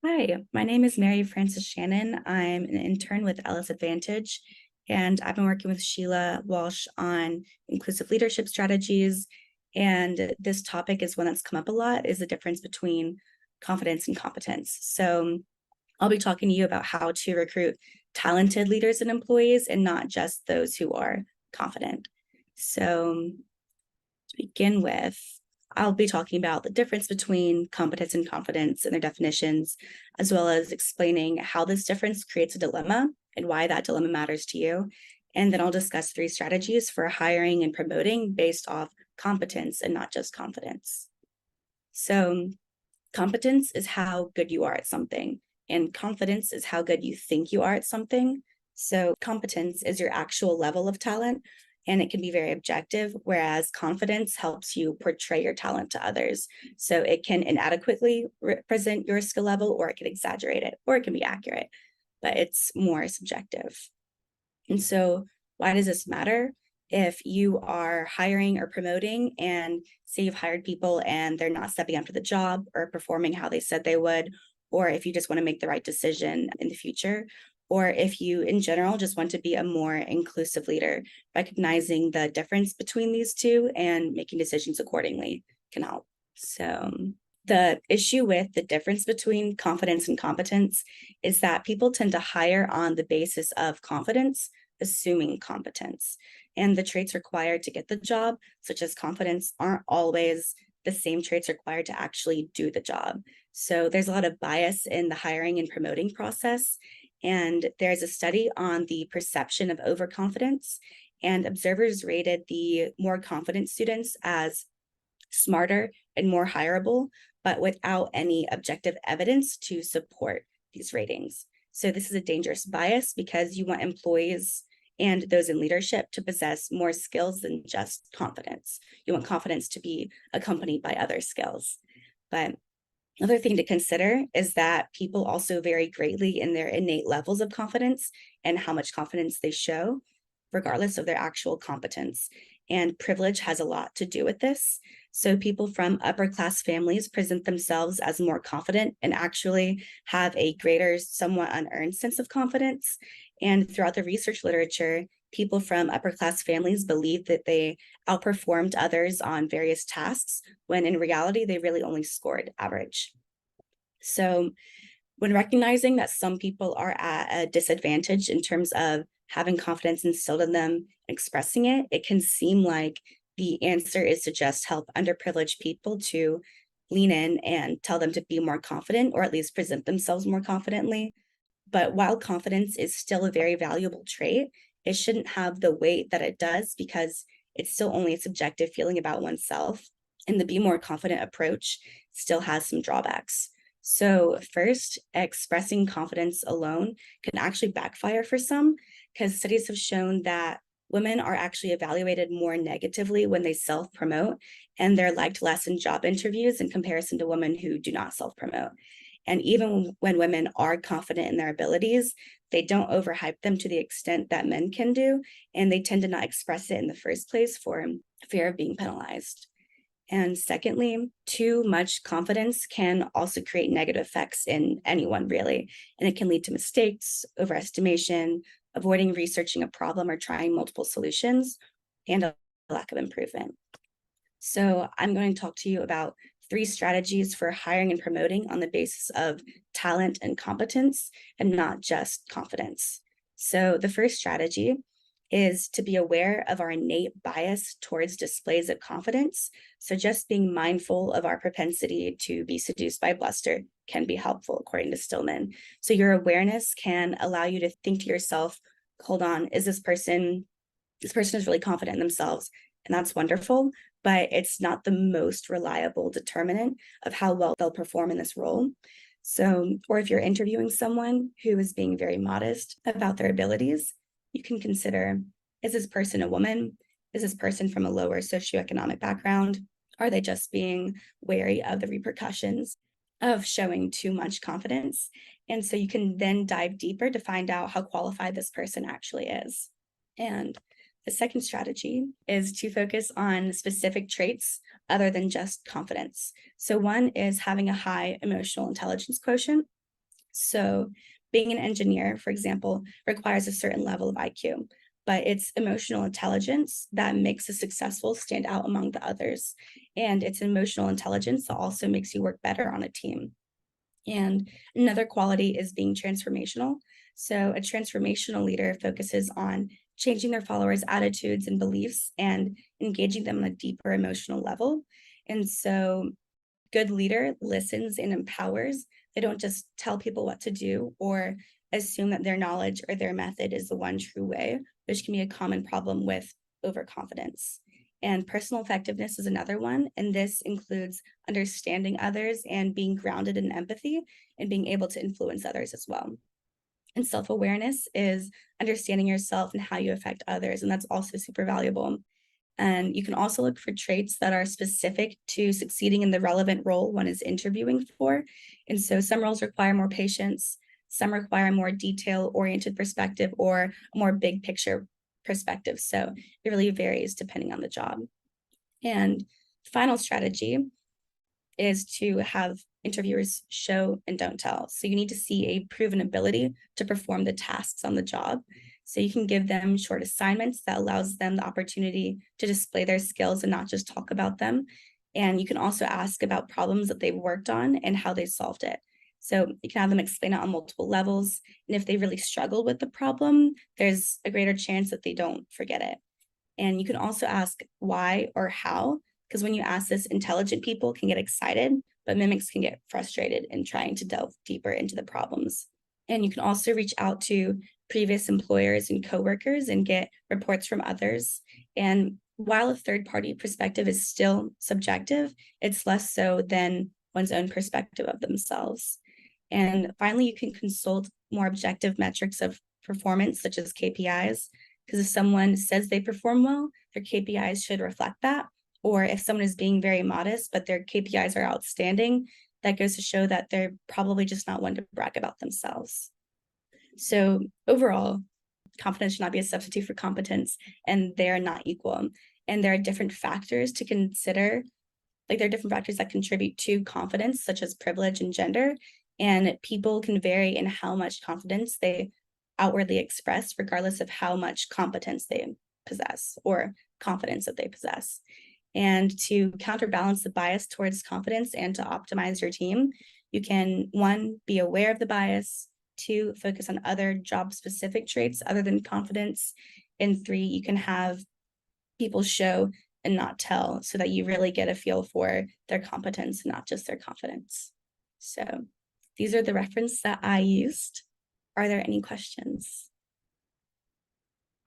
Hi, my name is Mary Frances Shannon. I'm an intern with Ellis Advantage, and I've been working with Sheila Walsh on inclusive leadership strategies. And this topic is one that's come up a lot, is the difference between confidence and competence. So I'll be talking to you about how to recruit talented leaders and employees and not just those who are confident. So to begin with, I'll be talking about the difference between competence and confidence and their definitions, as well as explaining how this difference creates a dilemma and why that dilemma matters to you. And then I'll discuss 3 strategies for hiring and promoting based off competence and not just confidence. So competence is how good you are at something, and confidence is how good you think you are at something. So competence is your actual level of talent, and it can be very objective, whereas confidence helps you portray your talent to others. So it can inadequately represent your skill level, or it can exaggerate it, or it can be accurate, but it's more subjective. And so why does this matter? If you are hiring or promoting and say you've hired people and they're not stepping up to the job or performing how they said they would, or if you just want to make the right decision in the future, or if you in general just want to be a more inclusive leader, recognizing the difference between these two and making decisions accordingly can help. So the issue with the difference between confidence and competence is that people tend to hire on the basis of confidence, assuming competence. And the traits required to get the job, such as confidence, aren't always the same traits required to actually do the job. So there's a lot of bias in the hiring and promoting process. And there's a study on the perception of overconfidence, and observers rated the more confident students as smarter and more hireable, but without any objective evidence to support these ratings. So this is a dangerous bias because you want employees and those in leadership to possess more skills than just confidence. You want confidence to be accompanied by other skills. But another thing to consider is that people also vary greatly in their innate levels of confidence and how much confidence they show, regardless of their actual competence. And privilege has a lot to do with this. So people from upper class families present themselves as more confident and actually have a greater, somewhat unearned sense of confidence. And throughout the research literature, people from upper class families believe that they outperformed others on various tasks, when in reality, they really only scored average. So when recognizing that some people are at a disadvantage in terms of having confidence instilled in them, expressing it, it can seem like the answer is to just help underprivileged people to lean in and tell them to be more confident, or at least present themselves more confidently. But while confidence is still a very valuable trait, it shouldn't have the weight that it does because it's still only a subjective feeling about oneself. And the be more confident approach still has some drawbacks. So first, expressing confidence alone can actually backfire for some, because studies have shown that women are actually evaluated more negatively when they self-promote, and they're liked less in job interviews in comparison to women who do not self-promote. And even when women are confident in their abilities, they don't overhype them to the extent that men can do, and they tend to not express it in the first place for fear of being penalized. And secondly, too much confidence can also create negative effects in anyone, really. And it can lead to mistakes, overestimation, avoiding researching a problem or trying multiple solutions, and a lack of improvement. So I'm going to talk to you about 3 strategies for hiring and promoting on the basis of talent and competence and not just confidence. So the first strategy is to be aware of our innate bias towards displays of confidence. So just being mindful of our propensity to be seduced by bluster can be helpful, according to Stillman. So your awareness can allow you to think to yourself, hold on, this person is really confident in themselves, and that's wonderful, but it's not the most reliable determinant of how well they'll perform in this role. So, or if you're interviewing someone who is being very modest about their abilities, you can consider, is this person a woman? Is this person from a lower socioeconomic background? Are they just being wary of the repercussions of showing too much confidence? And so you can then dive deeper to find out how qualified this person actually is. And the second strategy is to focus on specific traits other than just confidence. So one is having a high emotional intelligence quotient. So being an engineer, for example, requires a certain level of IQ, but it's emotional intelligence that makes a successful stand out among the others. And it's emotional intelligence that also makes you work better on a team. And another quality is being transformational. So a transformational leader focuses on changing their followers' attitudes and beliefs and engaging them on a deeper emotional level. And so good leader listens and empowers. They don't just tell people what to do or assume that their knowledge or their method is the one true way, which can be a common problem with overconfidence. And personal effectiveness is another one. And this includes understanding others and being grounded in empathy and being able to influence others as well. And self-awareness is understanding yourself and how you affect others. And that's also super valuable. And you can also look for traits that are specific to succeeding in the relevant role one is interviewing for. And so some roles require more patience, some require more detail-oriented perspective or a more big picture perspective. So it really varies depending on the job. And final strategy is to have interviewers show and don't tell. So you need to see a proven ability to perform the tasks on the job. So you can give them short assignments that allows them the opportunity to display their skills and not just talk about them. And you can also ask about problems that they've worked on and how they solved it. So you can have them explain it on multiple levels. And if they really struggle with the problem, there's a greater chance that they don't forget it. And you can also ask why or how, because when you ask this, intelligent people can get excited, but mimics can get frustrated in trying to delve deeper into the problems. And you can also reach out to previous employers and coworkers and get reports from others. And while a third-party perspective is still subjective, it's less so than one's own perspective of themselves. And finally, you can consult more objective metrics of performance, such as KPIs, because if someone says they perform well, their KPIs should reflect that. Or if someone is being very modest, but their KPIs are outstanding, that goes to show that they're probably just not one to brag about themselves. So overall, confidence should not be a substitute for competence, and they're not equal. And there are different factors to consider, like there are different factors that contribute to confidence, such as privilege and gender, and people can vary in how much confidence they outwardly express, regardless of how much competence they possess or confidence that they possess. And to counterbalance the bias towards confidence and to optimize your team, you can, one, be aware of the bias, two, focus on other job-specific traits other than confidence, and three, you can have people show and not tell so that you really get a feel for their competence, not just their confidence. So these are the references that I used. Are there any questions?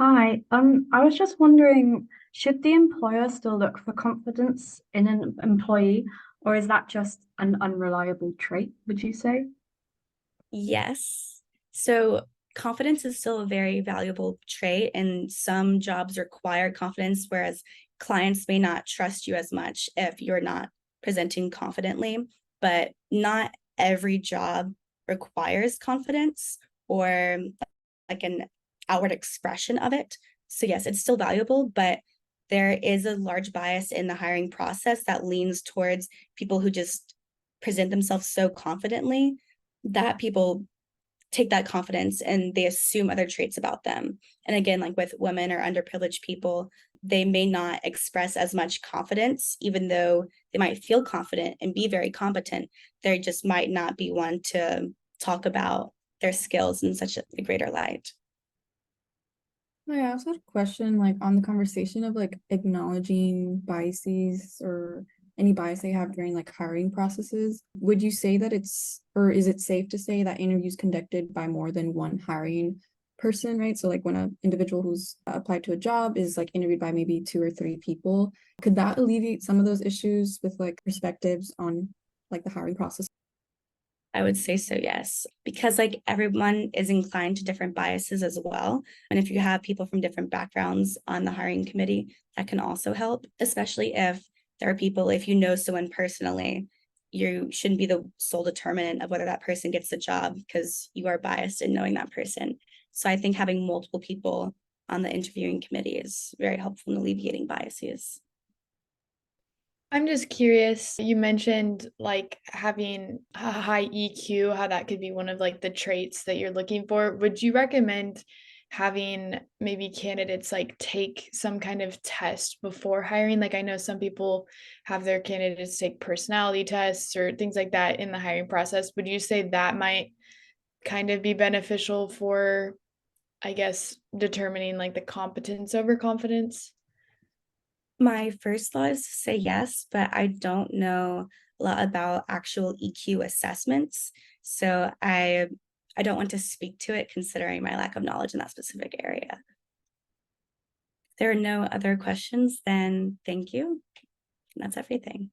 Hi, I was just wondering, should the employer still look for confidence in an employee, or is that just an unreliable trait, would you say? Yes. So confidence is still a very valuable trait, and some jobs require confidence, whereas clients may not trust you as much if you're not presenting confidently. But not every job requires confidence or like an outward expression of it. So yes, it's still valuable, but there is a large bias in the hiring process that leans towards people who just present themselves so confidently that people take that confidence and they assume other traits about them. And again, like with women or underprivileged people, they may not express as much confidence, even though they might feel confident and be very competent. They just might not be one to talk about their skills in such a greater light. I also had a question like on the conversation of like acknowledging biases or any bias they have during like hiring processes. Would you say that it's, or is it safe to say that interviews conducted by more than one hiring person, right? So like when an individual who's applied to a job is like interviewed by maybe two or three people, could that alleviate some of those issues with like perspectives on like the hiring process? I would say so, yes, because like everyone is inclined to different biases as well. And if you have people from different backgrounds on the hiring committee, that can also help, especially if there are people, if you know someone personally, you shouldn't be the sole determinant of whether that person gets the job because you are biased in knowing that person. So I think having multiple people on the interviewing committee is very helpful in alleviating biases. I'm just curious, you mentioned like having a high EQ, how that could be one of like the traits that you're looking for. Would you recommend having maybe candidates like take some kind of test before hiring? Like I know some people have their candidates take personality tests or things like that in the hiring process. Would you say that might kind of be beneficial for, I guess, determining like the competence over confidence? My first thought is to say yes, but I don't know a lot about actual EQ assessments. So I don't want to speak to it considering my lack of knowledge in that specific area. If there are no other questions, then thank you. And that's everything.